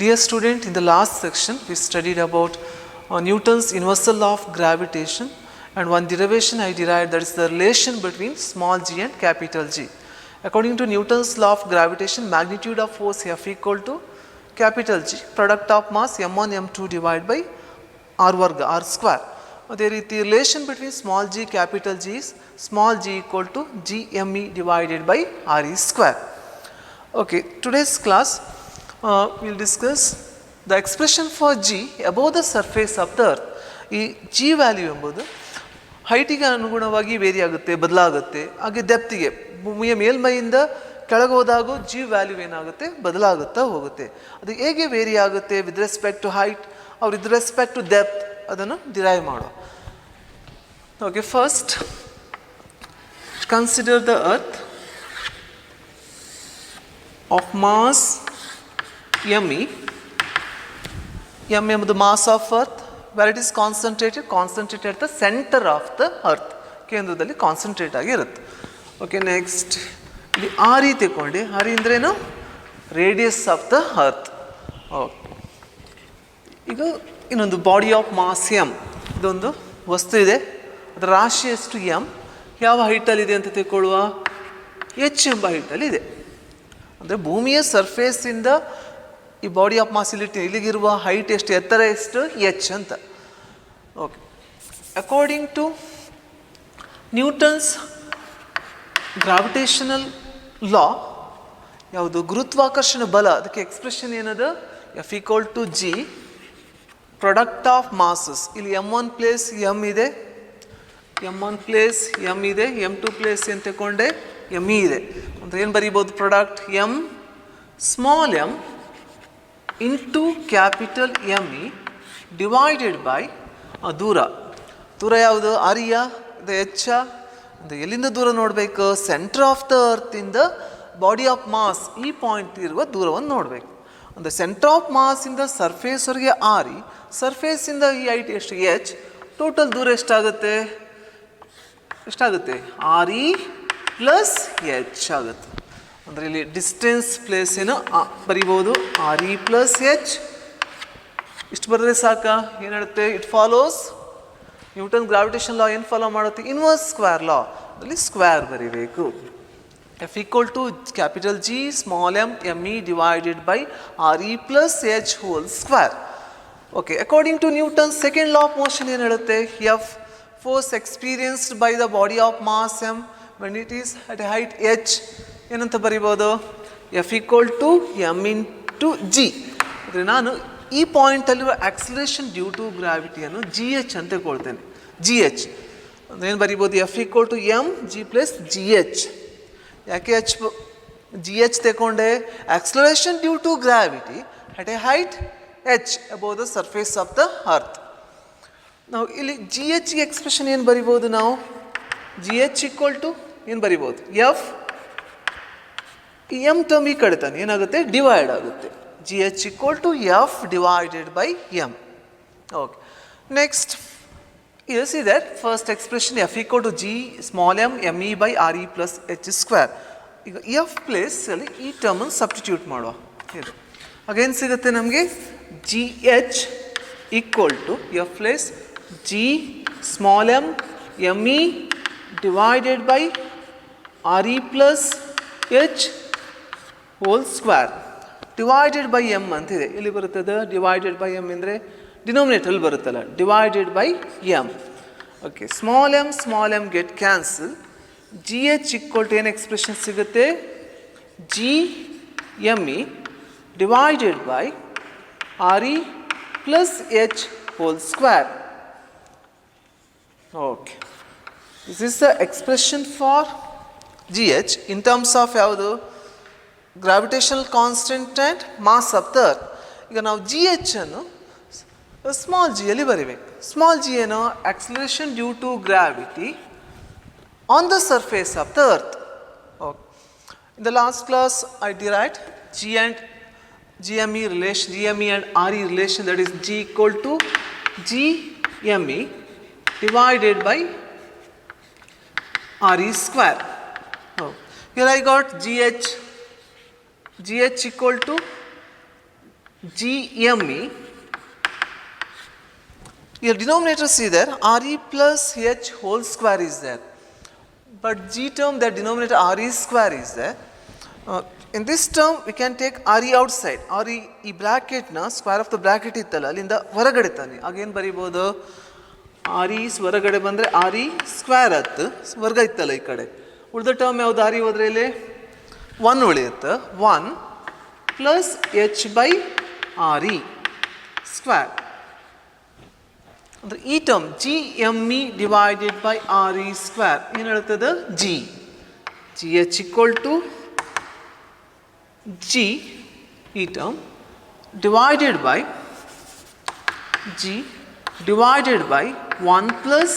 Dear student, in the last section we studied about Newton's universal law of gravitation, and one derivation I derived, that is the relation between small g and capital G. According to Newton's law of gravitation, magnitude of force F equal to capital G, product of mass m1 m2 divided by r varga, r square. The relation between small g capital G is small g equal to gme divided by re square. Okay, today's class we will discuss the expression for g above the surface of the earth. ಈ g value ಎಂಬುದು ಹೈಟಿಗೆ ಅನುಗುಣವಾಗಿ very ಆಗುತ್ತೆ, ಬದಲಾಗುತ್ತೆ. ಹಾಗೆ ಡೆಪ್ತಿಗೆ, ಭೂಮಿಯ ಮೇಲ್ಮೈಯಿಂದ ಕೆಳಗೆ ಹೋದಾಗೂ g value ಏನಾಗುತ್ತೆ, ಬದಲಾಗುತ್ತಾ ಹೋಗುತ್ತೆ. ಅದು ಹೇಗೆ ವೇರಿ ಆಗುತ್ತೆ with respect to height or with respect to depth, ಅದನ್ನು ಡಿರೈವ್ ಮಾಡೋ. Okay, first consider the earth of mass me. M ಎಂಬುದು mass of earth, where it is concentrated at the centre of the earth, ಕೇಂದ್ರದಲ್ಲಿ concentrate ಆಗಿರುತ್ತೆ. Okay, next ಇಲ್ಲಿ R E ತಗೊಂಡು, R E ಅಂದ್ರೇನು, radius of the earth. Okay, ಈಗ ಇನ್ನೊಂದು body of mass M, ಇದೊಂದು ವಸ್ತು ಇದೆ, ಅದರ ರಾಶಿ ಎಷ್ಟು ಎಮ್, ಯಾವ ಹೈಟಲ್ಲಿದೆ ಅಂತ ತಿಳ್ಕೊಳ್ಳುವ, ಎಚ್ ಎಂಬ ಹೈಟಲ್ಲಿದೆ. ಅಂದರೆ ಭೂಮಿಯ ಸರ್ಫೇಸಿಂದ ಈ ಬಾಡಿ ಆಫ್ ಮಾಸ್ ಇಲ್ಲಿಗಿರುವ ಹೈಟ್ ಎಷ್ಟು, ಎತ್ತರ ಎಷ್ಟು, ಎಚ್ ಅಂತ. Okay, according to Newton's gravitational law, ಯಾವುದು ಗುರುತ್ವಾಕರ್ಷಣ ಬಲ, ಅದಕ್ಕೆ ಎಕ್ಸ್ಪ್ರೆಷನ್ ಏನದು, F equal to G product of masses. ಇಲ್ಲಿ m1 ಪ್ಲೇಸ್ m ಇದೆ, m1 ಪ್ಲೇಸ್ m ಇದೆ, m2 ಪ್ಲೇಸ್ ಏನು ತಗೊಂಡೆ, m ಇದೆ. ಅಂದರೆ ಏನು ಬರೀಬೋದು, product m small m into capital ME divided by ದೂರ. ದೂರ ಯಾವುದು, ಆರಿಯ, ಇದು ಎಚ್ಚ. ಅಂದರೆ ಎಲ್ಲಿಂದ ದೂರ ನೋಡಬೇಕು, ಸೆಂಟರ್ ಆಫ್ ದ ಅರ್ತಿಂದ ಬಾಡಿ ಆಫ್ ಮಾಸ್ ಈ ಪಾಯಿಂಟ್ ಇರುವ ದೂರವನ್ನು ನೋಡಬೇಕು. ಅಂದರೆ ಸೆಂಟರ್ ಆಫ್ ಮಾಸಿಂದ ಸರ್ಫೇಸ್ವರೆಗೆ ಆರಿ, ಸರ್ಫೇಸಿಂದ ಈ ಹೈಟ್ ಎಷ್ಟು, ಎಚ್. ಟೋಟಲ್ ದೂರ ಎಷ್ಟಾಗುತ್ತೆ, ಆರ್ ಇ ಪ್ಲಸ್ ಎಚ್ ಆಗುತ್ತೆ. ಅಂದರೆ ಇಲ್ಲಿ ಡಿಸ್ಟೆನ್ಸ್ ಪ್ಲೇಸ್ ಏನು ಬರಿಬೋದು, ಆರ್ ಇ ಪ್ಲಸ್ ಎಚ್. ಇಷ್ಟು ಬರೆದ್ರೆ ಸಾಕಾ, ಏನು ಹೇಳುತ್ತೆ, it follows Newton gravitation law ಏನು ಫಾಲೋ ಮಾಡುತ್ತೆ, ಇನ್ವರ್ಸ್ ಸ್ಕ್ವೇರ್ ಲಾ, ಅಲ್ಲಿ ಸ್ಕ್ವೇರ್ ಬರಿಬೇಕು. F equal to capital G small M ME divided by R E plus H whole square. Okay, according to Newton second law of motion ಏನು ಹೇಳುತ್ತೆ, F force experienced by the body of mass M when it is at a height H ಏನಂತ ಬರಿಬೋದು, F equal to M into G. ಅಂದರೆ ನಾನು ಈ ಪಾಯಿಂಟಲ್ಲಿರುವ acceleration due to ಗ್ರಾವಿಟಿಯನ್ನು G H ಅಂತ ಕೊಳ್ತೇನೆ, ಜಿ ಎಚ್. ಅಂದರೆ ಏನು ಬರಿಬೋದು, F equal to M G plus G H. ಯಾಕೆ ಎಚ್ ಜಿ ಎಚ್ ತಗೊಂಡೆ, acceleration due to gravity at a height H above the surface of the earth. ನಾವು ಇಲ್ಲಿ ಜಿ ಎಚ್ಗೆ ಎಕ್ಸ್ಪ್ರೆಷನ್ ಏನು ಬರಿಬೋದು, ನಾವು ಜಿ ಎಚ್ ಈಕ್ವಲ್ ಟು ಏನು ಬರಿಬೋದು, F M term ಈ ಕಡೆ ತಾನೆ ಏನಾಗುತ್ತೆ, ಡಿವೈಡ್ ಆಗುತ್ತೆ. G H equal to F divided by M. Okay, next you see that first expression F equal to G small M ME by R E plus H square. ಈಗ F ಪ್ಲೇಸಲ್ಲಿ ಈ ಟರ್ಮನ್ನು substitute ಮಾಡುವ. ಇದು again ಸಿಗುತ್ತೆ ನಮಗೆ G H equal to F place G small M ME divided by R E plus H whole square divided by M ಅಂತಿದೆ. ಇಲ್ಲಿ ಬರುತ್ತದೆ ಡಿವೈಡೆಡ್ ಬೈ ಎಮ್ ಅಂದರೆ ಡಿನೋಮಿನೇಟಲ್ಲಿ ಬರುತ್ತಲ್ಲ, divided by M. Okay, small M get cancel. G H equal to ಏನು expression ಸಿಗುತ್ತೆ, G ME divided by R E plus H whole square. Okay, this is the expression for G H in terms of ಯಾವುದು, gravitational constant and mass of the earth. ಈಗ ನಾವು G H ಅನ್ನು small ಜಿಯಲ್ಲಿ ಬರಿಬೇಕು. Small G ಏನು, acceleration due to gravity on the surface of the earth. Okay, in the last class I derived G and GME relation, GME and RE relation, that is G equal to GME divided by RE square. Oh. Here I got GH equal to GME. Your denominator see there, RE plus H whole square is there. But G term, that denominator RE square is there. In this term, we can take RE outside. RE ಈ ಬ್ರಾಕೆಟ್ನ square of the bracket ಇತ್ತಲ್ಲ ಅಲ್ಲಿಂದ ಹೊರಗಡೆ ತಾನೆ ಆಗೇನು ಬರೀಬೋದು, RE ಹೊರಗಡೆ ಬಂದರೆ RE square ಆಯ್ತು, ವರ್ಗ ಇತ್ತಲ್ಲ ಈ ಕಡೆ. ಉಳಿದ ಟರ್ಮ್ ಯಾವುದು RE ಹೋದ್ರೆ ಇಲ್ಲಿ 1 ಉಳಿಯುತ್ತೆ. 1 plus H by RE square ಅಂದರೆ ಈ term GME divided by RE square ಏನು ಹೇಳ್ತದೆ, GH ಈಕ್ವಲ್ ಟು G ಈ term divided by G divided by 1 plus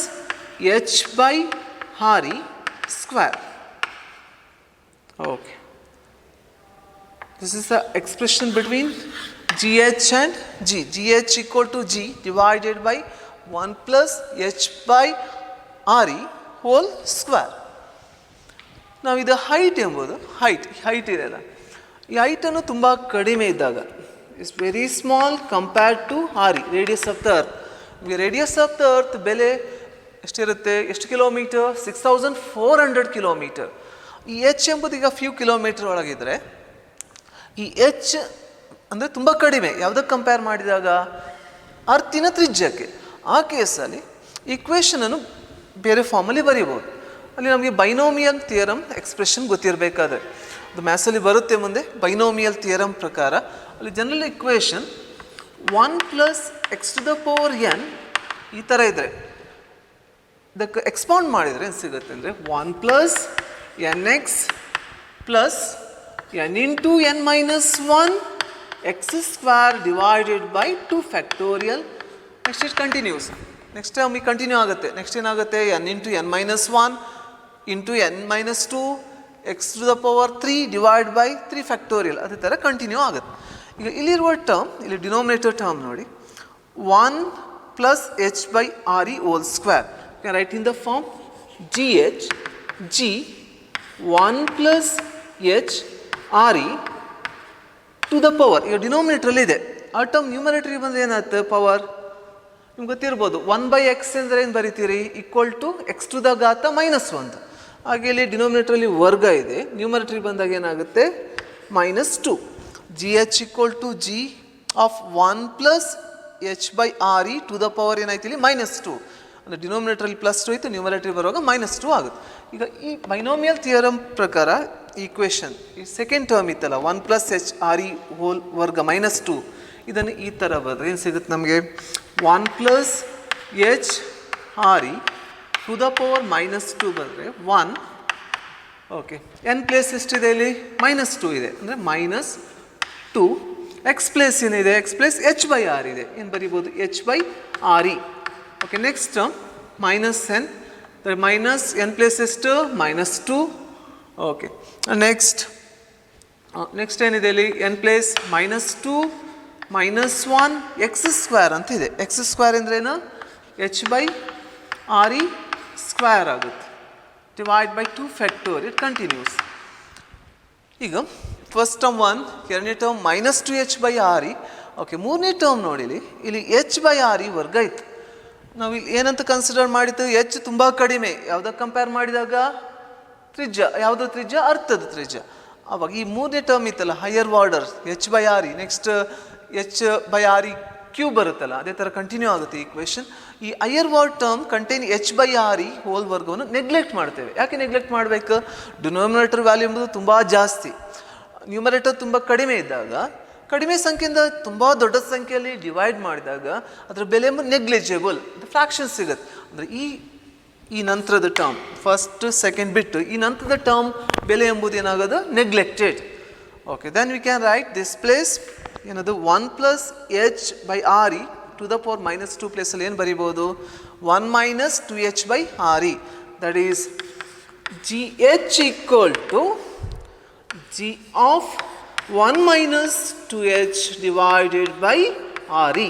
H by RE square. Okay. This is the expression between GH and G. GH equal to G divided by 1 plus H by RE whole square. ನಾವು ಇದು height ಎಂಬುದು height ಇದೆಯಲ್ಲ, ಈ ಹೈಟನ್ನು ತುಂಬ ಕಡಿಮೆ ಇದ್ದಾಗ it's very small compared to RE, radius of the earth. Radius of the earth ಬೆಲೆ ಎಷ್ಟಿರುತ್ತೆ, ಎಷ್ಟು ಕಿಲೋಮೀಟರ್, 6400 ಕಿಲೋಮೀಟರ್. ಈ H ಎಂಬುದು ಈಗ ಫ್ಯೂ ಕಿಲೋಮೀಟರ್ ಒಳಗಿದ್ರೆ ಈ H ಅಂದರೆ ತುಂಬ ಕಡಿಮೆ ಯಾವುದಕ್ಕೆ ಕಂಪೇರ್ ಮಾಡಿದಾಗ, ಅರ್ತಿನ ತ್ರಿಜ್ಯಕ್ಕೆ. ಆ ಕೇಸಲ್ಲಿ ಈಕ್ವೇಷನನ್ನು ಬೇರೆ ಫಾರ್ಮಲ್ಲಿ ಬರೀಬೋದು. ಅಲ್ಲಿ ನಮಗೆ ಬೈನೋಮಿಯಲ್ ಥಿಯರಮ್ ಎಕ್ಸ್ಪ್ರೆಷನ್ ಗೊತ್ತಿರಬೇಕಾದ್ರೆ, ಅದು ಮ್ಯಾಥ್ಸಲ್ಲಿ ಬರುತ್ತೆ ಮುಂದೆ. ಬೈನೋಮಿಯಲ್ ಥಿಯರಮ್ ಪ್ರಕಾರ ಅಲ್ಲಿ general equation 1 plus X to the power N ಈ ಥರ ಇದ್ದರೆ ಇದಕ್ಕೆ ಎಕ್ಸ್ಪಾಂಡ್ ಮಾಡಿದರೆ ಏನು ಸಿಗುತ್ತೆ ಅಂದರೆ 1 plus N X plus N into N minus 1 X square divided by 2 factorial. Next it continues. Next time ಈ ಕಂಟಿನ್ಯೂ ಆಗುತ್ತೆ. ನೆಕ್ಸ್ಟ್ ಏನಾಗುತ್ತೆ, N into N minus 1 into N minus 2 X to the power 3 divide by 3 factorial. ಅದೇ ಥರ continue ಆಗುತ್ತೆ. ಈಗ ಇಲ್ಲಿರುವ term, ಇಲ್ಲಿ denominator term ನೋಡಿ, 1 plus H by RE whole square. Can write in the form GH G 1 plus H RE to the power. ಈಗ ಡಿನೋಮಿನೇಟ್ರಲ್ಲಿ ಇದೆ, ಆ ಟರ್ಮ್ ನ್ಯೂಮರೇಟರಿ ಬಂದರೆ ಏನಾಗುತ್ತೆ, ಪವರ್ ನಿಮ್ಗೆ ಗೊತ್ತಿರ್ಬೋದು. 1 ಬೈ ಎಕ್ಸ್ ಅಂದರೆ ಏನು ಬರಿತೀರಿ, equal to X to the ಘಾತ -1. ಹಾಗೆ ಇಲ್ಲಿ ಡಿನೋಮಿನೇಟ್ರಲ್ಲಿ ವರ್ಗ ಇದೆ, ನ್ಯೂಮರೇಟರಿ ಬಂದಾಗ ಏನಾಗುತ್ತೆ -2. GH equal to G of 1 plus H by RE to the power ಏನಾಯ್ತು ಇಲ್ಲಿ -2. ಅಂದರೆ ಡಿನೋಮಿನೇಟ್ರಲ್ಲಿ +2 ಇತ್ತು, ನ್ಯೂಮರೇಟರಿ ಬರುವಾಗ -2 ಆಗುತ್ತೆ. ಈಗ ಈ ಬೈನೋಮಿಯಲ್ ಥಿಯರಮ್ ಪ್ರಕಾರ ಈಕ್ವೇಷನ್ ಈ ಸೆಕೆಂಡ್ ಟರ್ಮ್ ಇತ್ತಲ್ಲ 1 ಪ್ಲಸ್ ಎಚ್ RE ಹೋಲ್ ವರ್ಗ -2, ಇದನ್ನು ಈ ಥರ ಬರೆದ್ರೆ ಏನು ಸಿಗುತ್ತೆ ನಮಗೆ, 1 plus H RE to the power -2 ಬಂದರೆ 1. ಓಕೆ, ಎನ್ ಪ್ಲೇಸ್ ಎಷ್ಟಿದೆ ಇಲ್ಲಿ, -2 ಇದೆ ಅಂದರೆ -2. ಎಕ್ಸ್ ಪ್ಲೇಸ್ ಏನಿದೆ, X place H by R ಇದೆ, ಏನು ಬರಿಬೋದು, H by RE. Okay, next term -n, minus N place ಎಷ್ಟು, -2. ಓಕೆ, ನೆಕ್ಸ್ಟ್ ಏನಿದೆ ಇಲ್ಲಿ, ಎನ್ ಪ್ಲೇಸ್ -2 -1 ಎಕ್ಸ್ ಸ್ಕ್ವೇರ್ ಅಂತ ಇದೆ. ಎಕ್ಸ್ ಸ್ಕ್ವೇರ್ ಅಂದ್ರೇನು, ಎಚ್ ಬೈ RE ಸ್ಕ್ವೇರ್ ಆಗುತ್ತೆ, ಡಿವೈಡ್ ಬೈ 2 ಫ್ಯಾಕ್ಟೋರಿಯಲ್. ಕಂಟಿನ್ಯೂಸ್. ಈಗ ಫಸ್ಟ್ ಟರ್ಮ್ 1, ಎರಡನೇ term -2h by RE. Okay, ಮೂರನೇ ಟರ್ಮ್ ನೋಡಿಲಿ, ಇಲ್ಲಿ ಎಚ್ ಬೈ RE ವರ್ಗ ಇತ್ತು. ನಾವು ಇಲ್ಲಿ ಏನಂತ ಕನ್ಸಿಡರ್ ಮಾಡಿದ್ದು, ಎಚ್ ತುಂಬ ಕಡಿಮೆ ಯಾವುದಕ್ಕೆ ಕಂಪೇರ್ ಮಾಡಿದಾಗ, ತ್ರಿಜ್ಯ. ಯಾವುದ್ರ ತ್ರಿಜ್ಯ, ಅರ್ಥದ ತ್ರಿಜ್ಯ. ಅವಾಗ ಈ ಮೂರನೇ ಟರ್ಮ್ ಇತ್ತಲ್ಲ higher order H by RE, next H by RE cube ಬರುತ್ತಲ್ಲ, ಅದೇ ಥರ ಕಂಟಿನ್ಯೂ ಆಗುತ್ತೆ ಈಕ್ವೇಷನ್. ಈ higher order term contain H by RE whole ವರ್ಗವನ್ನು ನೆಗ್ಲೆಕ್ಟ್ ಮಾಡ್ತೇವೆ. ಯಾಕೆ ನೆಗ್ಲೆಕ್ಟ್ ಮಾಡಬೇಕು, ಡಿನೋಮಿನೇಟರ್ ವ್ಯಾಲ್ಯೂ ಎಂಬುದು ತುಂಬ ಜಾಸ್ತಿ, ನ್ಯೂಮರೇಟರ್ ತುಂಬ ಕಡಿಮೆ ಇದ್ದಾಗ, ಕಡಿಮೆ ಸಂಖ್ಯೆಯಿಂದ ತುಂಬ ದೊಡ್ಡ ಸಂಖ್ಯೆಯಲ್ಲಿ ಡಿವೈಡ್ ಮಾಡಿದಾಗ ಅದರ ಬೆಲೆ ಎಂಬುದು ನೆಗ್ಲಿಜಿಬಲ್, ಫ್ರಾಕ್ಷನ್ ಸಿಗುತ್ತೆ. ಅಂದರೆ ಈ ನಂತರದ ಟರ್ಮ್, ಫಸ್ಟ್ ಸೆಕೆಂಡ್ ಬಿಟ್ಟು ಈ ನಂತರದ ಟರ್ಮ್ ಬೆಲೆ ಎಂಬುದು ಏನಾಗೋದು, neglected. Okay, then we can write this place ಏನದು 1 plus H by RE to the power -2 ಪ್ಲೇಸಲ್ಲಿ ಏನು ಬರಿಬೋದು, 1 minus 2h by RE. That is GH equal to G of 1 minus 2h divided by RE.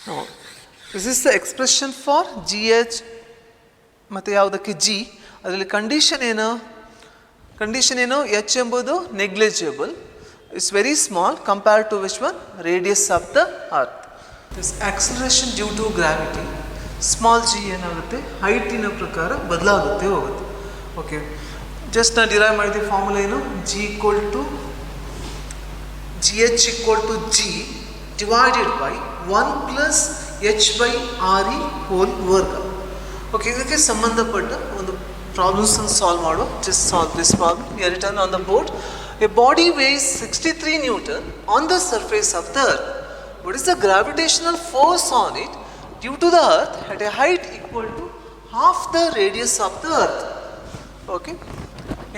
Now, this is the expression for GH ಮತ್ತು ಯಾವುದಕ್ಕೆ G. ಅದರಲ್ಲಿ condition ಏನು, H ಎಂಬುದು negligible, is very small compared to which one? Radius of the earth. This acceleration due to gravity, small g ಏನಾಗುತ್ತೆ ಹೈಟಿನ ಪ್ರಕಾರ ಬದಲಾಗುತ್ತೆ ಹೋಗುತ್ತೆ. Okay, just ನಾನು derive ಮಾಡಿದ ಫಾರ್ಮುಲಾ ಏನು? g equal to gh equal to g divided by 1 plus h by re whole ವರ್ಗ. Okay, ಇದಕ್ಕೆ ಸಂಬಂಧಪಟ್ಟ ಒಂದು ಪ್ರಾಬ್ಲಮ್ಸ್ ಸಾಲ್ವ್ ಮಾಡು. Just solve this problem. Here written on the board. A body weighs 63 Newton on the surface of the earth. What is the gravitational force on it due to the earth at a height equal to half the radius of the earth? Okay,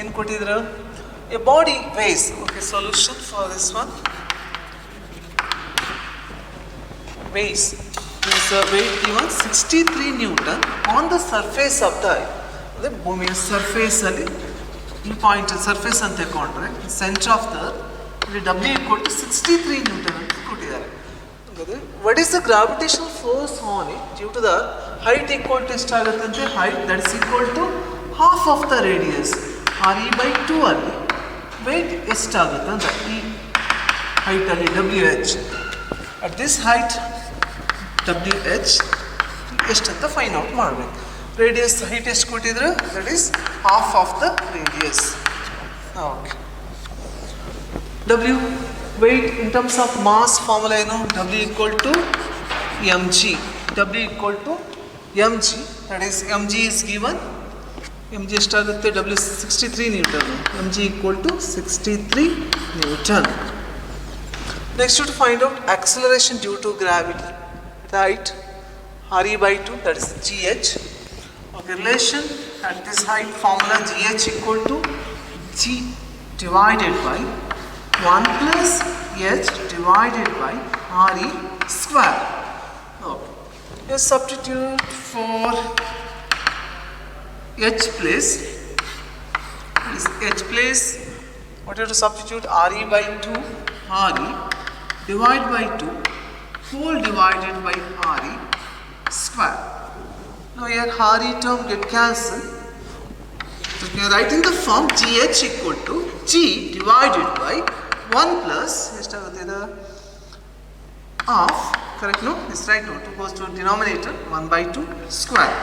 in kotidra a body weighs. Okay, solution for this one. Weighs is a weight given 63 Newton on the surface of the earth. The ಭೂಮಿಯ surface ಅಲ್ಲಿ ಈ point surface ಅಂತ ತಗೊಂಡ್ರೆ centre of the ಇಲ್ಲಿ W equal to 63 Newton ಅಂತ ಕೊಟ್ಟಿದ್ದಾರೆ. What is the gravitational force on it due to the height equal to ಎಷ್ಟಾಗುತ್ತೆ ಅಂದರೆ height that is equal to half of the radius re/2 ಅಲ್ಲಿ weight ಎಷ್ಟಾಗುತ್ತೆ ಅಂತ ಈ ಹೈಟಲ್ಲಿ WH at this height WH ಎಷ್ಟಂತ ಫೈಂಡ್ ಔಟ್ ಮಾಡಬೇಕು. Radius height ಎಷ್ಟು ಕೊಟ್ಟಿದ್ರೆ that is half of the radius. Okay, W weight in terms of mass formula ಏನು? W equal to mg. W equal to mg, that is mg is given. mg ಎಷ್ಟಾಗುತ್ತೆ? W 63 Newton. mg equal to 63 Newton. Next to find out acceleration due to gravity, right? re/2, that is gh. Okay, relation at this height formula gh equal to g divided by 1 plus h divided by re square. Okay, let's substitute for h place. This h place, what you have to substitute? re/2 re divide by 2 whole divided by re square. Now here re term get cancelled. So we can write in the form gh equal to g divided by 1 plus half, correct? No, this right now 2 goes to denominator 1/2 square.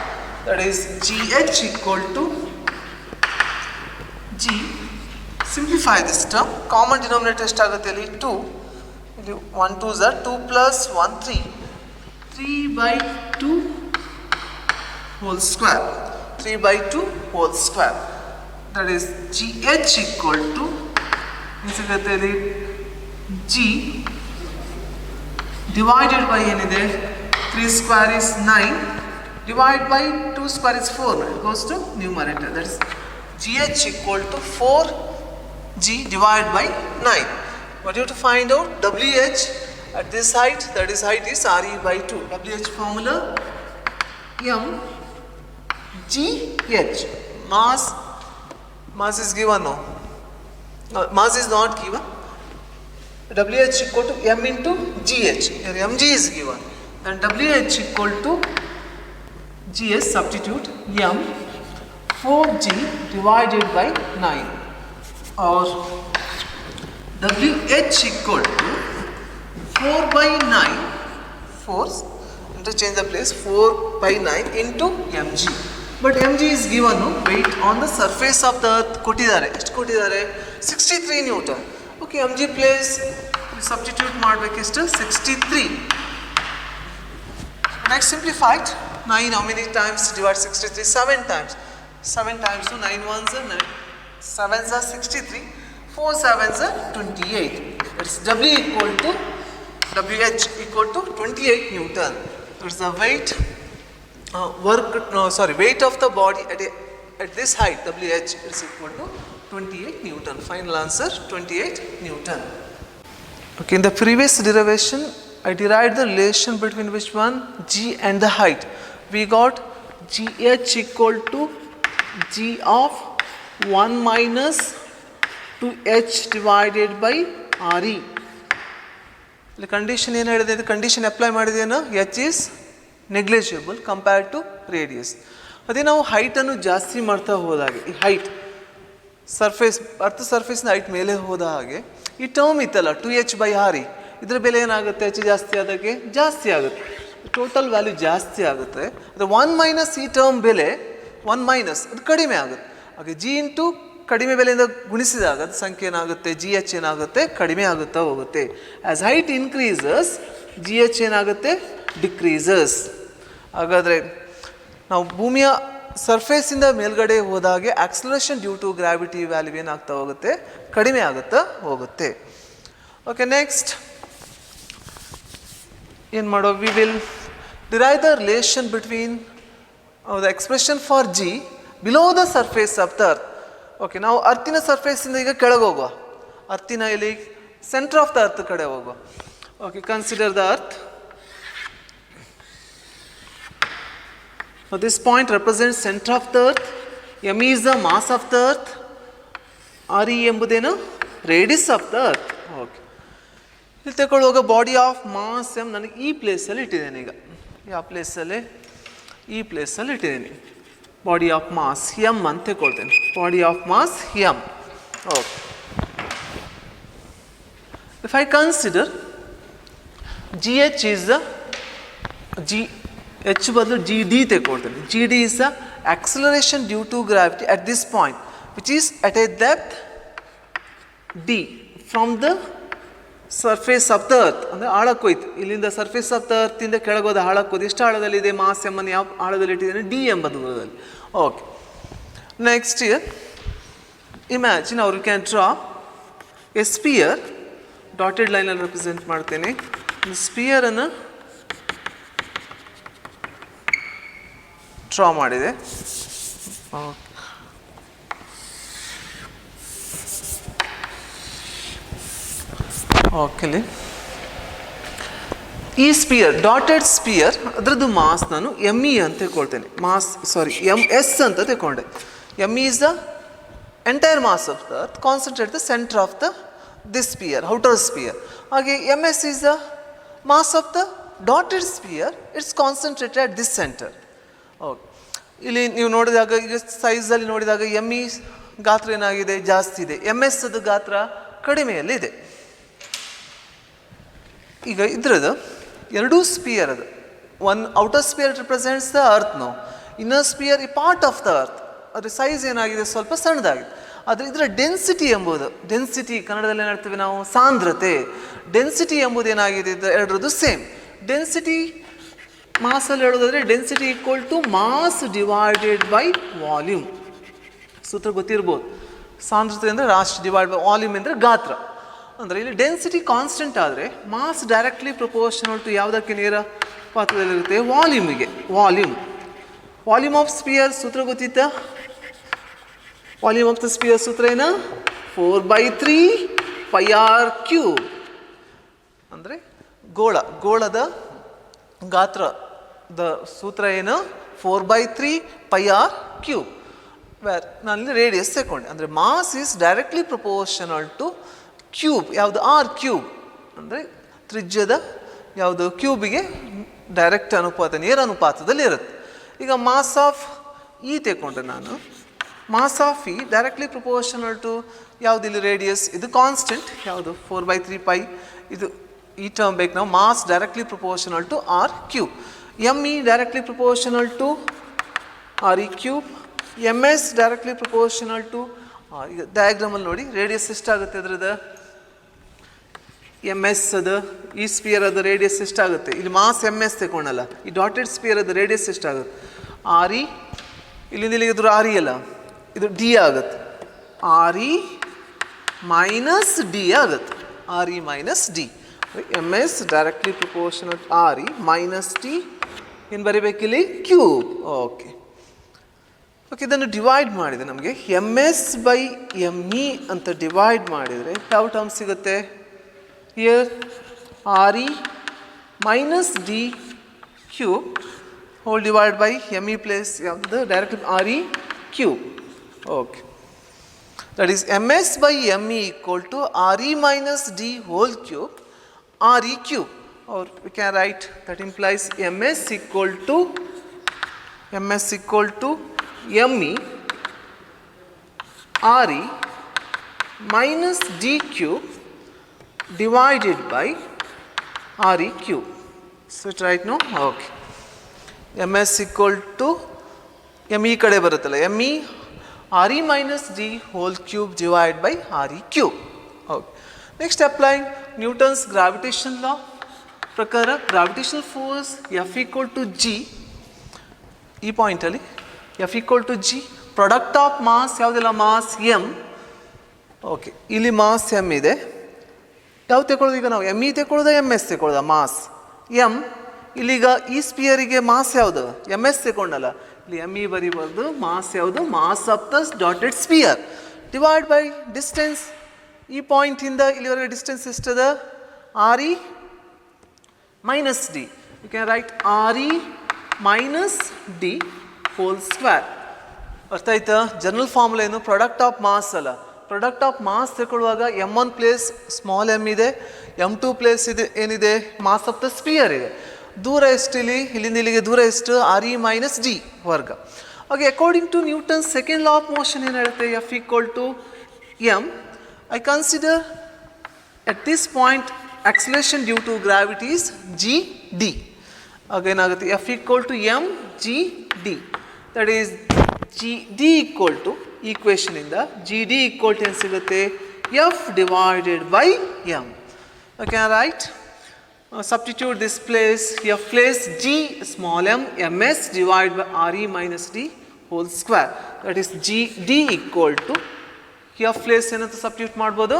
That is gh equal to g. Simplify this term. Common denominator ಎಷ್ಟಾಗುತ್ತೆ ಇಲ್ಲಿ 2. ಇಲ್ಲಿ 1 2s are 2 plus 1 3. 3/2 whole square. 3/2 whole square. That is gh equal to g divided by ಏನಿದೆ 3 square is 9 divided by 2 square is 4. It goes to numerator. That is gh equal to 4g divided by 9. What you have to find out? WH at this height, that is height is re/2. WH formula m gh. Mass is given, no? No, mass is not given. WH equal to m into gh. Here mg is given. Then WH equal to GH, substitute m 4g divided by 9, or WH equal to 4/9, 4, interchange the place, 4/9 into mg. But mg is given, no? Weight on the surface of the earth ಕೊಟ್ಟಿದ್ದಾರೆ. ಎಷ್ಟು ಕೊಟ್ಟಿದ್ದಾರೆ? 63 Newton. Okay, mg place substitute ಮಾಡಬೇಕೆಷ್ಟು? 63. Next simplified. 9 how many times divide 63? 7 times. 7 times, so 9 ones are 9. 7s are 63. 4 7s are 28. It's W equal to WH equal to 28 Newton. It's the weight weight of the body at this height WH is equal to 28 Newton. Final answer 28 Newton. Okay, in the previous derivation I derived the relation between which one? G and the height. We got GH equal to G of 1 minus 2H divided by RE. The condition ಏನು ಹೇಳಿದೆ? ಇದು condition apply ಮಾಡಿದೇನು? H is negligible compared to radius. ಅದೇ ನಾವು ಹೈಟನ್ನು ಜಾಸ್ತಿ ಮಾಡ್ತಾ ಹೋದಾಗೆ, ಈ ಹೈಟ್ ಸರ್ಫೇಸ್ ಅರ್ಥ ಸರ್ಫೇಸ್ನ ಹೈಟ್ ಮೇಲೆ ಹೋದ ಹಾಗೆ ಈ ಟರ್ಮ್ ಇತ್ತಲ್ಲ 2h/RE ಇದರ ಬೆಲೆ ಏನಾಗುತ್ತೆ, h ಜಾಸ್ತಿ ಆದಾಗೆ ಜಾಸ್ತಿ ಆಗುತ್ತೆ, ಟೋಟಲ್ ವ್ಯಾಲ್ಯೂ ಜಾಸ್ತಿ ಆಗುತ್ತೆ. ಅದು 1 ಮೈನಸ್ ಈ ಟರ್ಮ್ ಬೆಲೆ 1 ಮೈನಸ್ ಅದು ಕಡಿಮೆ ಆಗುತ್ತೆ. ಹಾಗೆ g ಇಂಟು ಕಡಿಮೆ ಬೆಲೆಯಿಂದ ಗುಣಿಸಿದಾಗ ಅದು ಸಂಖ್ಯೆ ಏನಾಗುತ್ತೆ, GH ಏನಾಗುತ್ತೆ, ಕಡಿಮೆ ಆಗುತ್ತಾ ಹೋಗುತ್ತೆ. ಆ್ಯಸ್ ಹೈಟ್ ಇನ್ಕ್ರೀಸಸ್ GH ಏನಾಗುತ್ತೆ, ಡಿಕ್ರೀಸಸ್. ಹಾಗಾದರೆ ನಾವು ಭೂಮಿಯ ಸರ್ಫೇಸಿಂದ ಮೇಲ್ಗಡೆ ಹೋದಾಗೆ acceleration due to gravity value ಏನಾಗ್ತಾ ಹೋಗುತ್ತೆ, ಕಡಿಮೆ ಆಗುತ್ತಾ ಹೋಗುತ್ತೆ. ಓಕೆ, ನೆಕ್ಸ್ಟ್ ಏನು ಮಾಡೋ, we will derive the relation between the expression for G below the surface of the earth. Okay, ನಾವು ಅರ್ತಿನ ಸರ್ಫೇಸಿಂದ ಈಗ ಕೆಳಗೆ ಹೋಗುವ, ಅರ್ತಿನ ಇಲ್ಲಿ ಸೆಂಟರ್ ಆಫ್ ದ ಅರ್ತ್ ಕಡೆ ಹೋಗುವ. Okay, consider the earth. This point represents center of the earth. M is the mass of the earth. RE ಎಂಬುದೇನು, radius of the earth. Okay, ಇಲ್ಲಿ ತಗೊಳ್ಳುವಾಗ ಬಾಡಿ ಆಫ್ ಮಾಸ್ ಎಮ್ ನನಗೆ ಈ ಪ್ಲೇಸಲ್ಲಿ ಇಟ್ಟಿದ್ದೇನೆ. ಈಗ ಯಾವ ಪ್ಲೇಸಲ್ಲಿ, ಈ ಪ್ಲೇಸಲ್ಲಿ ಇಟ್ಟಿದ್ದೀನಿ. ಬಾಡಿ ಆಫ್ ಮಾಸ್ ಎಮ್ ಅಂತ ತಗೊಳ್ತೇನೆ. Body of mass M. Okay, if I consider GH is the H ಬದಲು GD ತಗೊಳ್ತೇನೆ. GD is the acceleration due to gravity at this point which is at a depth D from the surface of the earth. ಅಂದರೆ ಆಳಕ್ಕೆ ಹೋಯ್ತು, ಇಲ್ಲಿಂದ surface of the earth ಇಂದ ಕೆಳಗೋದ ಆಳಕ್ಕೆ ಹೋದ. ಎಷ್ಟು ಆಳದಲ್ಲಿದೆ, ಮಾಸ್ ಎಮ್ಮನ್ನು ಯಾವ ಆಳದಲ್ಲಿ ಇಟ್ಟಿದ್ದೇನೆ, D ಎಂಬ ದೂರದಲ್ಲಿ. ಓಕೆ, ನೆಕ್ಸ್ಟ್ ಇಯರ್ ಇಮ್ಯಾಜಿನ್ ಅವ್ರು can draw a sphere. Dotted ಲೈನಲ್ಲಿ ರೆಪ್ರೆಸೆಂಟ್ ಮಾಡ್ತೇನೆ. ಸ್ಪಿಯರನ್ನು ಡ್ರಾ ಮಾಡಿದೆ. ಓಕೆ, ಈ ಸ್ಪಿಯರ್, ಡಾಟೆಡ್ ಸ್ಪಿಯರ್, ಅದರದ್ದು ಮಾಸ್ ನಾನು ME ಅಂತ ತಗೊಳ್ತೇನೆ. MS ಅಂತ ತಗೊಂಡೆ. ME is the entire mass of the earth concentrated at the center of this sphere, outer sphere. ಹಾಗೆ MS is the mass of the dotted sphere, it's concentrated at this center. Okay, ಇಲ್ಲಿ ನೀವು ನೋಡಿದಾಗ ಈಗ ಸೈಜಲ್ಲಿ ನೋಡಿದಾಗ ME ಗಾತ್ರ ಏನಾಗಿದೆ, ಜಾಸ್ತಿ ಇದೆ. MS ಅದು ಗಾತ್ರ ಕಡಿಮೆಯಲ್ಲಿದೆ. ಈಗ ಇದ್ರದ್ದು ಎರಡೂ ಸ್ಪಿಯರ್, ಅದು one outer sphere represents the earth, no inner sphere ಈ ಪಾರ್ಟ್ ಆಫ್ ದ ಅರ್ತ್. ಅದ್ರ ಸೈಜ್ ಏನಾಗಿದೆ, ಸ್ವಲ್ಪ ಸಣ್ಣದಾಗಿದೆ. ಆದರೆ ಇದರ ಡೆನ್ಸಿಟಿ ಎಂಬುದು, ಡೆನ್ಸಿಟಿ ಕನ್ನಡದಲ್ಲಿ ಏನು ಹೇಳ್ತೇವೆ ನಾವು, ಸಾಂದ್ರತೆ. ಡೆನ್ಸಿಟಿ ಎಂಬುದು ಏನಾಗಿದೆ, ಎರಡರದ್ದು ಸೇಮ್. ಡೆನ್ಸಿಟಿ ಮಾಸಲ್ಲಿ ಹೇಳೋದಾದರೆ density equal to mass divided by volume. ಸೂತ್ರ ಗೊತ್ತಿರ್ಬೋದು. ಸಾಂದ್ರತೆ ಅಂದರೆ ರಾಶಿ, ಡಿವೈಡ್ ಬೈ ವಾಲ್ಯೂಮ್ ಅಂದರೆ ಗಾತ್ರ. ಅಂದರೆ ಇಲ್ಲಿ ಡೆನ್ಸಿಟಿ ಕಾನ್ಸ್ಟೆಂಟ್ ಆದರೆ ಮಾಸ್ ಡೈರೆಕ್ಟ್ಲಿ ಪ್ರಪೋರ್ಷನಲ್ ಟು ಯಾವುದಕ್ಕೆ ನೇರ ಪಾತ್ರದಲ್ಲಿರುತ್ತೆ, ವಾಲ್ಯೂಮಿಗೆ. ವಾಲ್ಯೂಮ್ ಆಫ್ ಸ್ಪಿಯರ್ ಸೂತ್ರ ಗೊತ್ತಿತ್ತಾ? ವಾಲ್ಯೂಮ್ ಆಫ್ ದ ಸ್ಪಿಯರ್ ಸೂತ್ರ ಏನು, 4/3πr³ ಅಂದರೆ ಗೋಳದ ಗಾತ್ರದ ಸೂತ್ರ ಏನು, 4/3πr³. ನಾನು ರೇಡಿಯಸ್ ತಗೊಂಡೆ. ಅಂದರೆ mass is directly proportional to cube. ಯಾವುದು, R³ ಅಂದರೆ ತ್ರಿಜ್ಯದ ಯಾವುದು, ಕ್ಯೂಬಿಗೆ ಡೈರೆಕ್ಟ್ ಅನುಪಾತ, ನೇರ ಅನುಪಾತದಲ್ಲಿ ಇರುತ್ತೆ. ಈಗ ಮಾಸ್ ಆಫ್ ಇ ತಗೊಂಡ್ರೆ ನಾನು, mass of E directly proportional to ಯಾವುದು, ಇಲ್ಲಿ ರೇಡಿಯಸ್ ಇದು ಕಾನ್ಸ್ಟೆಂಟ್, ಯಾವುದು 4/3π, ಇದು ಈ ಟರ್ಮ್ ಬೇಕು ನಾವು. Mass directly proportional to R³. ME directly proportional to RE³. MS directly proportional to ಈಗ ಡಯಾಗ್ರಾಮಲ್ಲಿ ನೋಡಿ ರೇಡಿಯಸ್ ಎಷ್ಟಾಗುತ್ತೆ ಅದರದ್ದು, MS ಅದು ಈ ಸ್ಪಿಯರ್ ಅದು ರೇಡಿಯಸ್ ಎಷ್ಟಾಗುತ್ತೆ. ಇಲ್ಲಿ ಮಾಸ್ MS ತಗೊಂಡಲ್ಲ, ಈ ಡಾಟೆಡ್ ಸ್ಪಿಯರ್ ಅದು ರೇಡಿಯಸ್ ಎಷ್ಟಾಗುತ್ತೆ, RE. ಇಲ್ಲಿಂದ ಇಲ್ಲಿಗೆ ಇದ್ರ RE ಅಲ್ಲ, ಇದು D ಆಗುತ್ತೆ. RE ಮೈನಸ್ D ಆಗುತ್ತೆ. RE minus D. MS directly proportional RE minus D. ಏನು ಬರೀಬೇಕಿಲ್ಲಿ, ಕ್ಯೂಬ್. ಓಕೆ, ಇದನ್ನು ಡಿವೈಡ್ ಮಾಡಿದೆ ನಮಗೆ MS/ME ಅಂತ ಡಿವೈಡ್ ಮಾಡಿದರೆ ಯಾವ ಟರ್ಮ್ ಸಿಗುತ್ತೆ, here RE minus D³ whole divide by ME place ಯಾವುದು, direct RE³. Okay, that is MS/ME equal to RE minus D whole cube RE³. or we can write that implies MS equal to ME RE minus D cube divided by RE cube. So it right now? Okay. MS equal to ME ಕಡೆ ಬರುತ್ತಲ್ಲ ME RE minus D whole cube divided by RE cube. Okay. Next, applying Newton's gravitation law ಪ್ರಕಾರ gravitational force F equal to G ಈ ಪಾಯಿಂಟಲ್ಲಿ F equal to G product of mass ಯಾವುದಿಲ್ಲ mass M. Okay ಇಲ್ಲಿ mass M ಇದೆ. ಯಾವ್ದು ತಗೊಳ್ಳೋದು ಈಗ ನಾವು ME ತಗೊಳ್ಳೋದ MS ತಗೊಳ್ಳೋದ ಮಾಸ್ M. ಇಲ್ಲಿಗ ಈ ಸ್ಪಿಯರಿಗೆ ಮಾಸ್ ಯಾವುದು MS ತಗೊಂಡಲ್ಲ ಇಲ್ಲಿ ME ಬರೀಬಾರ್ದು ಮಾಸ್ ಯಾವುದು mass of the dotted sphere divide by distance ಈ ಪಾಯಿಂಟಿಂದ ಇಲ್ಲಿವರೆಗೆ ಡಿಸ್ಟೆನ್ಸ್ ಎಷ್ಟದ RE minus D. You can write RE minus D whole square. ಅರ್ಥ ಆಯ್ತಾ ಜನರಲ್ ಫಾರ್ಮುಲಾ ಏನು ಪ್ರಾಡಕ್ಟ್ ಆಫ್ ಮಾಸ್ ಅಲ್ಲ ಪ್ರಾಡಕ್ಟ್ ಆಫ್ ಮಾಸ್ ತಗೊಳ್ಳುವಾಗ M1 ಪ್ಲೇಸ್ ಸ್ಮಾಲ್ m ಇದೆ M2 ಪ್ಲೇಸ್ ಇದೆ ಏನಿದೆ ಮಾಸ್ ಆಫ್ ದ ಸ್ಪಿಯರ್ ಇದೆ ದೂರ ಎಷ್ಟು ಇಲ್ಲಿಂದ ಇಲ್ಲಿಗೆ ದೂರ ಎಷ್ಟು RE minus D ವರ್ಗ. Okay according to Newton second law of motion ಏನು ಹೇಳುತ್ತೆ F equal to M. I consider at this point acceleration due to gravity is GD. Again ಆಗುತ್ತೆ F equal to M GD. That is GD equal to equation ಇಂದ GD equal to ಏನು ಸಿಗುತ್ತೆ F divided by M. Okay, right? Substitute this place F place G small m MS divided by RE minus D whole square. That is GD equal to F place ಏನಂತ substitute ಮಾಡ್ಬೋದು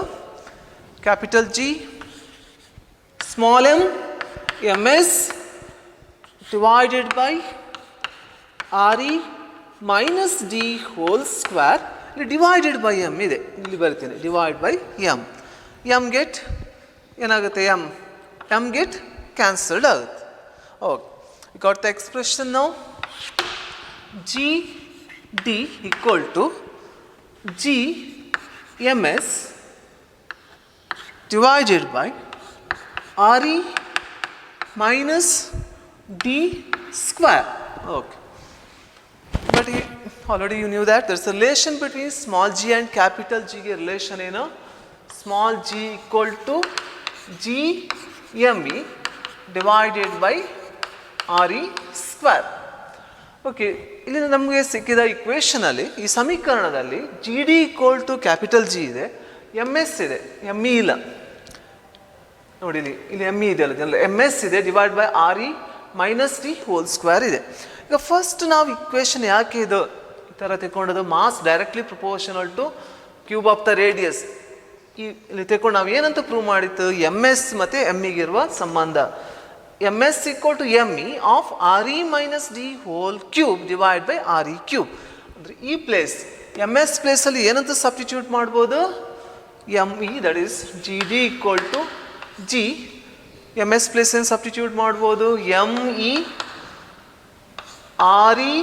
capital G small m MS divided by RE minus D whole square. ಇಲ್ಲಿ divided by M ಇದೆ ಇಲ್ಲಿ ಬರ್ತೀನಿ divide by M. M get ಏನಾಗುತ್ತೆ M get cancelled ಆಗುತ್ತೆ. Okay, we got the expression now. GD equal to G MS divided by RE minus D square. Okay, but already you knew that there's a relation between small g and capital G. Relation ಏನು small g equal to G ME divided by RE square. Okay ಇಲ್ಲಿ ನಮಗೆ ಸಿಕ್ಕಿದ ಇಕ್ವೇಷನಲ್ಲಿ ಈ ಸಮೀಕರಣದಲ್ಲಿ GD equal to capital G ಇದೆ MS ಇದೆ ME ಇಲ್ಲ ನೋಡಿ ಇಲ್ಲಿ ME ಇದೆ ಅಲ್ಲ MS ಇದೆ divide by RE minus D whole square ಇದೆ. ಈಗ ಫಸ್ಟ್ ನಾವು ಇಕ್ವೇಷನ್ ಯಾಕೆ ಇದು ಈ ಥರ ತೆಕ್ಕೊಂಡದು mass directly proportional to cube of the radius ಇಲ್ಲಿ ತೆಕ್ಕೊಂಡು ನಾವು ಏನಂತ ಪ್ರೂವ್ ಮಾಡಿತ್ತು MS ಮತ್ತು ME ಇರುವ ಸಂಬಂಧ MS equal to ME of RE minus D whole cube divided by RE cube. ಅಂದರೆ ಈ ಪ್ಲೇಸ್ MS ಪ್ಲೇಸಲ್ಲಿ ಏನಂತ ಸಬ್ಸ್ಟಿಟ್ಯೂಟ್ ಮಾಡ್ಬೋದು ME that is GD equal to G. MS place ಏನು ಸಬ್ಸ್ಟಿಟ್ಯೂಟ್ ಮಾಡ್ಬೋದು ME RE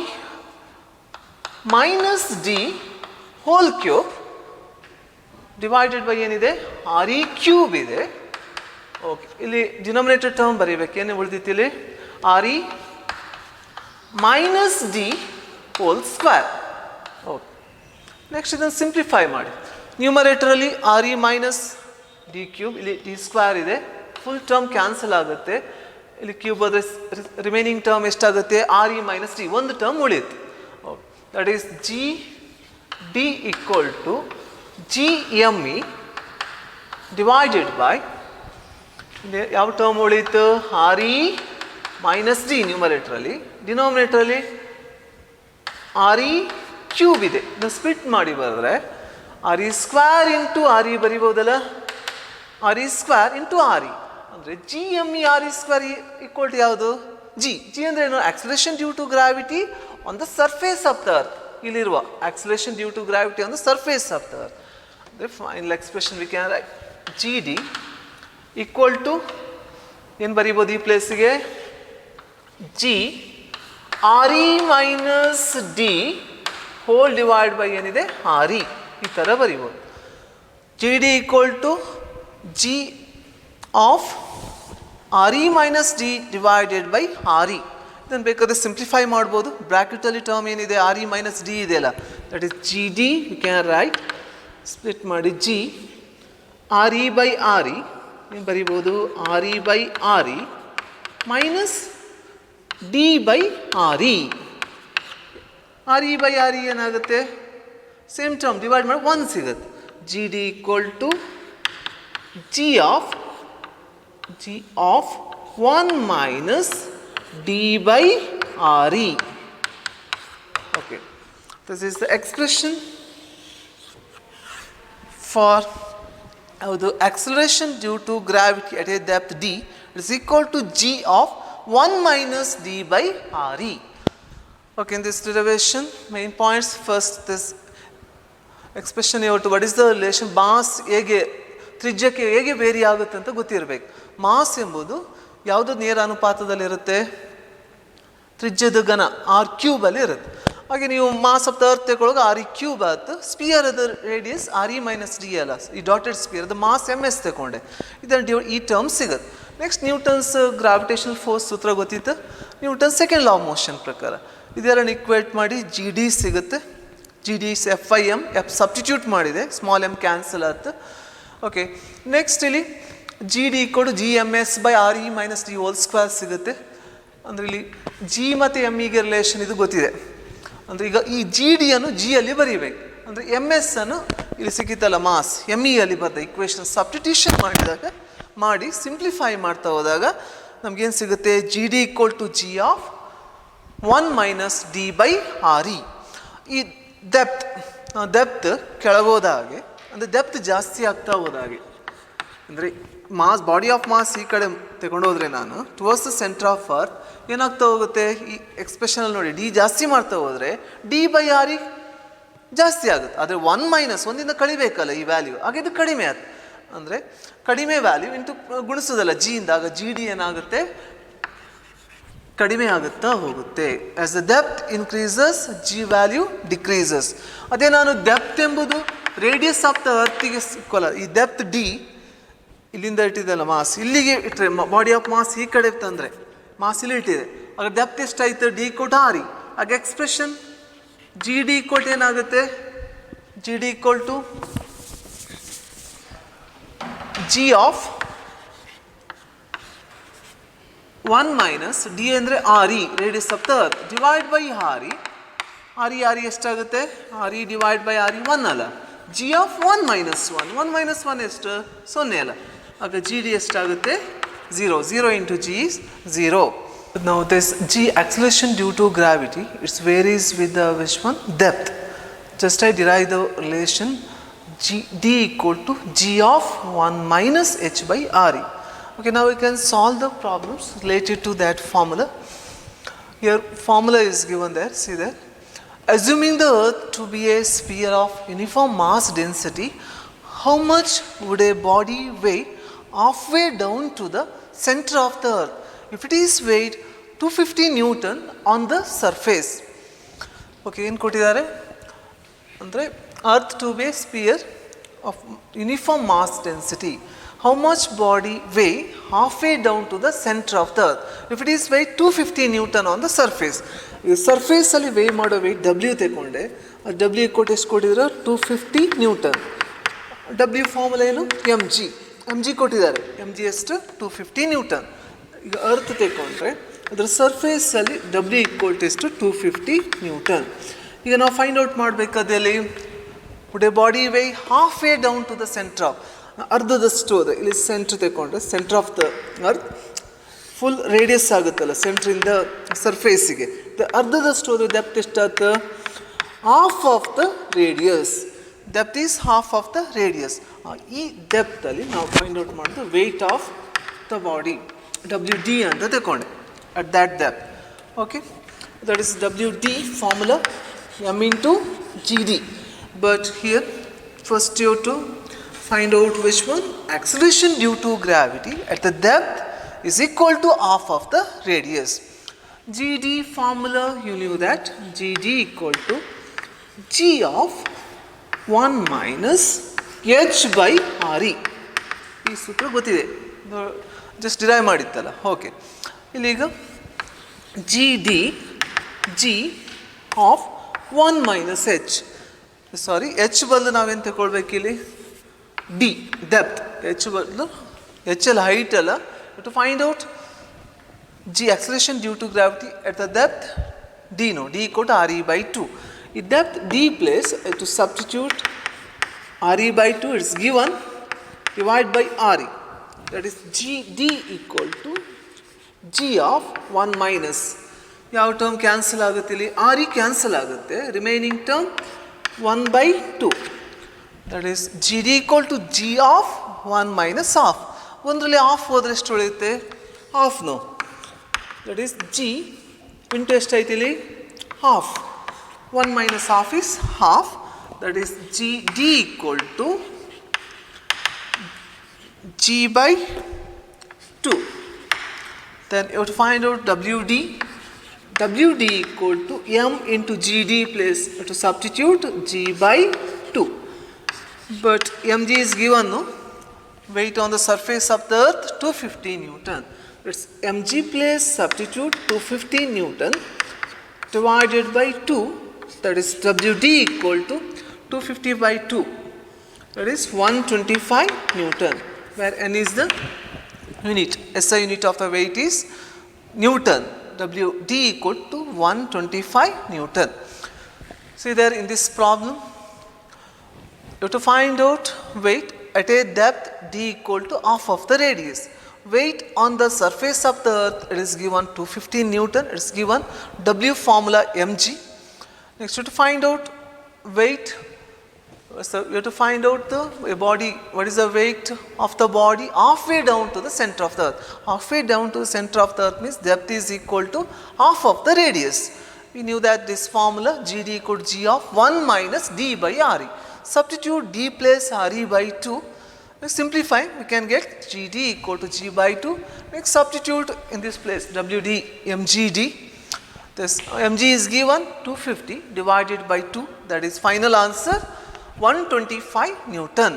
minus D whole cube divided by ಏನಿದೆ RE cube ಇದೆ. Okay ಇಲ್ಲಿ ಡಿನಾಮಿನೇಟರ್ ಟರ್ಮ್ ಬರೀಬೇಕು ಏನು ಉಳಿದಿತ್ತು ಇಲ್ಲಿ RE minus D whole square. Okay next ಇದನ್ನು ಸಿಂಪ್ಲಿಫೈ ಮಾಡಿ ನ್ಯೂಮರೇಟರಲ್ಲಿ RE ಮೈನಸ್ D ಕ್ಯೂಬ್ ಇಲ್ಲಿ D ಸ್ಕ್ವೇರ್ ಇದೆ ಫುಲ್ ಟರ್ಮ್ ಕ್ಯಾನ್ಸಲ್ ಆಗುತ್ತೆ ಇಲ್ಲಿ ಕ್ಯೂಬ್ ಆದರೆ ರಿಮೈನಿಂಗ್ ಟರ್ಮ್ ಎಷ್ಟಾಗುತ್ತೆ RE ಮೈನಸ್ D ಒಂದು ಟರ್ಮ್ ಉಳಿಯುತ್ತೆ. Okay that is GD equal to GME divided by ಯಾವ ಟರ್ಮ್ ಉಳಿಯಿತು RE ಮೈನಸ್ D ನ್ಯೂಮರೇಟರಲ್ಲಿ ಡಿನಾಮಿನೇಟರಲ್ಲಿ RE ಕ್ಯೂಬ್ ಇದೆ ಇದನ್ನು ಸ್ಪ್ಲಿಟ್ ಮಾಡಿ ಬರೆದ್ರೆ RE ಸ್ಕ್ವೇರ್ ಇಂಟು RE ಬರಿಬೋದಲ್ಲ RE ಸ್ಕ್ವೇರ್ ಇಂಟು RE ಅಂದರೆ GME RE square equal to ಯಾವುದು G ಅಂದರೆ ಏನು acceleration due to gravity on the surface of the earth ಇಲ್ಲಿರುವ acceleration due to gravity on the surface of the earth. ಅಂದರೆ final expression we can write GD equal to ಏನು ಬರೀಬೋದು ಈ ಪ್ಲೇಸಿಗೆ G RE minus D whole divide by ಏನಿದೆ RE ಈ ಥರ ಬರೀಬೋದು. GD equal to G of RE minus D divided by RE. ಇದನ್ನು ಬೇಕಾದರೆ ಸಿಂಪ್ಲಿಫೈ ಮಾಡ್ಬೋದು ಬ್ರ್ಯಾಕೆಟಲ್ಲಿ ಟರ್ಮ್ ಏನಿದೆ RE ಮೈನಸ್ D ಇದೆಯಲ್ಲ that is GD we can write split ಮಾಡಿ G RE ಬೈ RE ಏನು ಬರಿಬೋದು, R E by R E minus D by R E. R E by R E ಏನಾಗುತ್ತೆ, same term divide ಮಾಡಿ 1 ಸಿಗುತ್ತೆ. G D equal to G of 1 minus D by R E. Okay, this is the expression for the acceleration due to gravity at a depth d is equal to g of 1 minus d by re. Okay, in this derivation main points, first this expression you have to, what is the relation mass ಹೇಗೆ ತ್ರಿಜ್ಯಕ್ಕೆ ಹೇಗೆ vary ಆಗುತ್ತೆ ಅಂತ ಗೊತ್ತಿರಬೇಕು. Mass ಎಂಬುದು ಯಾವುದು ನೇರ ಅನುಪಾತದಲ್ಲಿರುತ್ತೆ, ತ್ರಿಜ್ಯದ ಘನ ಆರ್ ಕ್ಯೂಬ್ ಅಲ್ಲಿ ಇರುತ್ತೆ. ಹಾಗೆ ನೀವು ಮಾಸ್ ಆಫ್ ದ ಅರ್ತ್ ತಗೊಳ್ಳೋಕೆ ಆರ್ ಇ ಕ್ಯೂಬ್ ಆಯ್ತು, ಸ್ಪಿಯರ್ ಅದ radius R E minus D ಅಲ್ಲ, ಈ ಡಾಟೆಡ್ ಸ್ಪಿಯರ್ ಅದು ಮಾಸ್ ಎಮ್ ಎಸ್ ತಗೊಂಡೆ, ಇದನ್ನು ಈ ಟರ್ಮ್ ಸಿಗುತ್ತೆ. ನೆಕ್ಸ್ಟ್ ನ್ಯೂಟನ್ಸ್ ಗ್ರಾವಿಟೇಷನಲ್ ಫೋರ್ಸ್ ಸೂತ್ರ ಗೊತ್ತಿತ್ತು, Newton second law of motion ಪ್ರಕಾರ ಇದೆರಡನ್ನು ಇಕ್ವೇಟ್ ಮಾಡಿ ಜಿ ಡಿ ಸಿಗುತ್ತೆ. G D F I M, F substitute ಮಾಡಿದೆ, ಸ್ಮಾಲ್ ಎಮ್ ಕ್ಯಾನ್ಸಲ್ ಆಯ್ತು. ಓಕೆ, ನೆಕ್ಸ್ಟ್ ಇಲ್ಲಿ ಜಿ ಡಿ ಕೊಡು G M S by R E minus D whole square ಸಿಗುತ್ತೆ. ಅಂದರೆ ಇಲ್ಲಿ ಜಿ ಮತ್ತು ಎಮ್ ಇಗೆ ರಿಲೇಷನ್ ಇದು ಗೊತ್ತಿದೆ. ಅಂದರೆ ಈಗ ಈ ಜಿ ಡಿಯನ್ನು ಜಿ ಅಲ್ಲಿ ಬರೀಬೇಕು, ಅಂದರೆ ಎಮ್ ಎಸ್ ಅನ್ನು ಇಲ್ಲಿ ಸಿಕ್ಕಿತ್ತಲ್ಲ ಮಾಸ್ ಎಮ್ ಇ ಅಲ್ಲಿ ಬರ್ತದೆ. ಇಕ್ವೇಷನ್ ಸಬ್ಸ್ಟಿಟ್ಯೂಷನ್ ಮಾಡಿ ಸಿಂಪ್ಲಿಫೈ ಮಾಡ್ತಾ ಹೋದಾಗ ನಮಗೇನು ಸಿಗುತ್ತೆ, G D equal to G of 1 minus D by R E. ಈ ಡೆಪ್ತ್ ಕೆಳಗೋದಾಗೆ, ಅಂದರೆ ಡೆಪ್ತ್ ಜಾಸ್ತಿ ಆಗ್ತಾ ಹೋದಾಗೆ, ಅಂದರೆ ಮಾಸ್ ಬಾಡಿ ಆಫ್ ಮಾಸ್ ಈ ಕಡೆ ತಗೊಂಡೋದ್ರೆ ನಾನು towards the centre of earth ಏನಾಗ್ತಾ ಹೋಗುತ್ತೆ, ಈ ಎಕ್ಸ್ಪ್ರೆಷನಲ್ಲಿ ನೋಡಿ ಡಿ ಜಾಸ್ತಿ ಮಾಡ್ತಾ ಹೋದರೆ ಡಿ ಬೈ ಆರ್ ಇ ಜಾಸ್ತಿ ಆಗುತ್ತೆ. ಆದರೆ 1 ಮೈನಸ್ 1ಇಂದ ಕಳಿಬೇಕಲ್ಲ ಈ ವ್ಯಾಲ್ಯೂ, ಹಾಗೆ ಇದು ಕಡಿಮೆ ಆಗುತ್ತೆ. ಅಂದರೆ ಕಡಿಮೆ ವ್ಯಾಲ್ಯೂ ಇಂಟು ಗುಣಿಸೋದಲ್ಲ ಜಿ ಇಂದ, ಆಗ ಜಿ ಡಿ ಏನಾಗುತ್ತೆ, ಕಡಿಮೆ ಆಗುತ್ತಾ ಹೋಗುತ್ತೆ. As the depth increases G value decreases. ಅದೇ ನಾನು ಡೆಪ್ತ್ ಎಂಬುದು ರೇಡಿಯಸ್ ಆಫ್ ದ ಅರ್ತಿಗೆ ಸಿಕ್ಕೋಲ್ಲ, ಈ ಡೆಪ್ತ್ ಡಿ ಇಲ್ಲಿಂದ ಇಟ್ಟಿದ್ದಲ್ಲ ಮಾಸ್, ಇಲ್ಲಿಗೆ ಇಟ್ಟರೆ ಬಾಡಿ ಆಫ್ ಮಾಸ್ ಈ ಕಡೆ ತಂದರೆ ಮಾಸ್ ಇಲ್ಲಿ ಇಟ್ಟಿದೆ, ಆಗ ಡೆಪ್ತ್ ಎಷ್ಟಾಯಿತು, ಡಿ ಕೊಟ್ಟು ಆರ್ ಇ. ಆಗ ಎಕ್ಸ್ಪ್ರೆಷನ್ ಜಿ ಡಿ ಕೊಟ್ಟು ಏನಾಗುತ್ತೆ, G D equal to G of 1 minus D ಅಂದರೆ R E radius of the earth divide by R E. R E ಎಷ್ಟಾಗುತ್ತೆ, R E divide by R E 1 ಅಲ್ಲ, G of 1 minus 1 ಎಷ್ಟು 0 ಅಲ್ಲ, ಆಗ G D ಎಷ್ಟಾಗುತ್ತೆ 0 into G is 0. Now this g acceleration due to gravity, it varies with the which one, depth. Just I derive the relation d equal to g of 1 minus h by r e. Okay, now we can solve the problems related to that formula. Here formula is given there, see there. Assuming the earth to be a sphere of uniform mass density, how much would a body weigh halfway down to the center of the earth if it is weighed 250 Newton on the surface? Okay, ಏನು ಕೊಟ್ಟಿದ್ದಾರೆ ಅಂದರೆ earth to be a sphere of uniform mass density, how much body weigh halfway down to the center of the earth if it is weighed 250 Newton on the surface. ಈ ಸರ್ಫೇಸಲ್ಲಿ way ಮಾಡೋ weight W ತಗೊಂಡೆ, ಅದು W ಕೊಟ್ಟು ಎಷ್ಟು ಕೊಟ್ಟಿದ್ರು 250 Newton. W formula ಏನು, M G ಕೊಟ್ಟಿದ್ದಾರೆ, M G ಎಷ್ಟು 250 ನ್ಯೂಟನ್. ಈಗ ಅರ್ತ್ ತಗೊಂಡ್ರೆ ಅದರ ಸರ್ಫೇಸಲ್ಲಿ ಡಬ್ಲ್ಯೂ ಈಕ್ವಲ್ ಟು ಎಷ್ಟು 250 ನ್ಯೂಟನ್. ಈಗ ನಾವು ಫೈಂಡ್ ಔಟ್ ಮಾಡಬೇಕಾದಲ್ಲಿ would a body weigh half way down to the centre of, ಅರ್ಧದಷ್ಟು ಅದ ಇಲ್ಲಿ ಸೆಂಟ್ರ್ ತಗೊಂಡ್ರೆ centre of the earth full radius ಆಗುತ್ತಲ್ಲ ಸೆಂಟ್ರಿಂದ ಸರ್ಫೇಸಿಗೆ, ಅರ್ಧದಷ್ಟು ಹೋದ್ರೆ ಡೆಪ್ತ್ ಎಷ್ಟಾಗುತ್ತೆ, half of the radius. Depth is half of the radius. ಈ ಡೆಪ್ತಲ್ಲಿ ನಾವು ಫೈಂಡ್ ಔಟ್ ಮಾಡೋದು weight of the body, W D ಅಂತ ತಗೊಂಡೆ at that depth. Okay, that is W D formula M into G D. But here first you to find out which one, acceleration due to gravity at the depth is equal to half of the radius. GD formula, you knew that, GD equal to G of 1 minus H by RE. ಈ ಸೂತ್ರ ಗೊತ್ತಿದೆ, just derive ಮಾಡಿತ್ತಲ್ಲ. Okay, ಇಲ್ಲೀಗ G of 1 minus H, sorry H ಬದಲು ನಾವೇನು ತಗೊಳ್ಬೇಕು ಇಲ್ಲಿ, D depth, H ಬದಲು HL height alla. To find out G acceleration due to gravity at the depth D, no, D equal to RE by 2. In depth D place, to substitute RE by 2 is given, divide by RE. That is D equal to G of 1 minus. ಯಾವ term cancel ಆಗುತ್ತೆ ಇಲ್ಲಿ? RE cancel ಆಗುತ್ತೆ. Remaining term 1 by 2. That is GD equal to G of 1 minus half. ಒಂದರಲ್ಲಿ half ಹೋದ್ರೆ ಎಷ್ಟು ಉಳಿಯುತ್ತೆ? Half no. That is G into ಎಷ್ಟು ಐತಿ ಇಲ್ಲಿ? Half. 1 minus half is half. That is GD equal to G by 2. Then you have to find out WD. WD equal to M into GD place. You have to substitute G by 2. But mg is given, no? Weight on the surface of the earth 250 Newton. It's mg place substitute 250 Newton divided by 2. That is WD equal to 250 by 2. That is 125 Newton. Where n is the unit. SI unit of the weight is Newton. WD equal to 125 Newton. See there in this problem, you have to find out weight at a depth D equal to half of the radius. Weight on the surface of the earth, it is given 250 Newton. It is given W formula mg. Next you have to find out weight. So you have to find out the body, what is the weight of the body halfway down to the center of the earth. Halfway down to the center of the earth means depth is equal to half of the radius. We knew that this formula GD equal to G of 1 minus D by RE. Substitute D plus RE by 2. We simplify, we can get GD equal to G by 2. Next substitute in this place WD mgd. This mg is given 250 divided by 2. That is final answer 125 Newton.